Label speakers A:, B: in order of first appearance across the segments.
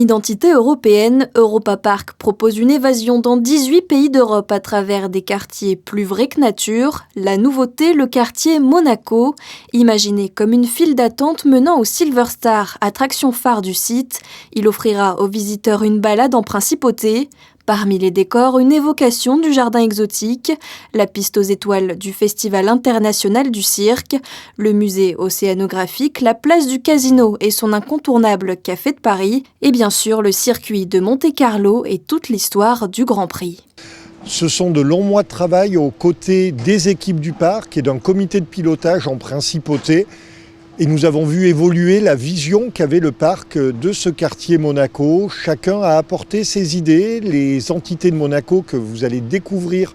A: Identité européenne, Europa Park propose une évasion dans 18 pays d'Europe à travers des quartiers plus vrais que nature. La nouveauté, le quartier Monaco, imaginé comme une file d'attente menant au Silver Star, attraction phare du site. Il offrira aux visiteurs une balade en principauté. Parmi les décors, une évocation du jardin exotique, la piste aux étoiles du Festival international du cirque, le musée océanographique, la place du Casino et son incontournable Café de Paris, et bien sûr le circuit de Monte-Carlo et toute l'histoire du Grand Prix.
B: Ce sont de longs mois de travail aux côtés des équipes du parc et d'un comité de pilotage en principauté. Et nous avons vu évoluer la vision qu'avait le parc de ce quartier Monaco. Chacun a apporté ses idées. Les entités de Monaco que vous allez découvrir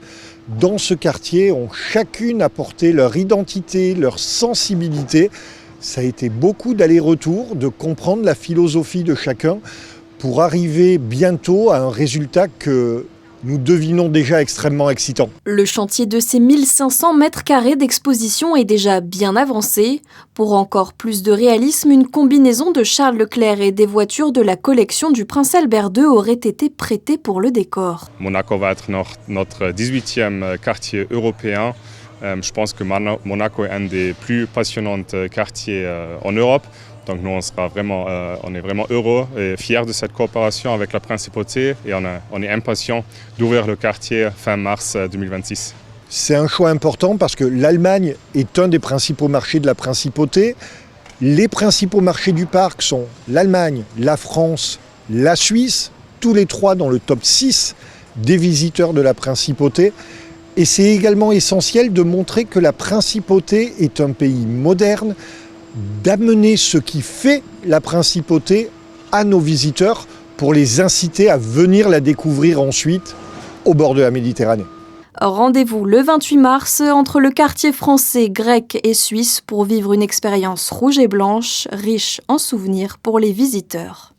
B: dans ce quartier ont chacune apporté leur identité, leur sensibilité. Ça a été beaucoup d'allers-retours, de comprendre la philosophie de chacun pour arriver bientôt à un résultat que nous devinons déjà extrêmement excitant.
A: Le chantier de ces 1500 mètres carrés d'exposition est déjà bien avancé. Pour encore plus de réalisme, une combinaison de Charles Leclerc et des voitures de la collection du Prince Albert II aurait été prêtée pour le décor.
C: Monaco va être notre 18e quartier européen. Je pense que Monaco est un des plus passionnants quartiers en Europe. Donc nous, on est vraiment heureux et fiers de cette coopération avec la Principauté et on est impatients d'ouvrir le quartier fin mars 2026.
B: C'est un choix important parce que l'Allemagne est un des principaux marchés de la Principauté. Les principaux marchés du parc sont l'Allemagne, la France, la Suisse, tous les trois dans le top 6 des visiteurs de la Principauté. Et c'est également essentiel de montrer que la Principauté est un pays moderne, d'amener ce qui fait la Principauté à nos visiteurs pour les inciter à venir la découvrir ensuite au bord de la Méditerranée.
A: Rendez-vous le 28 mars entre le quartier français, grec et suisse pour vivre une expérience rouge et blanche, riche en souvenirs pour les visiteurs.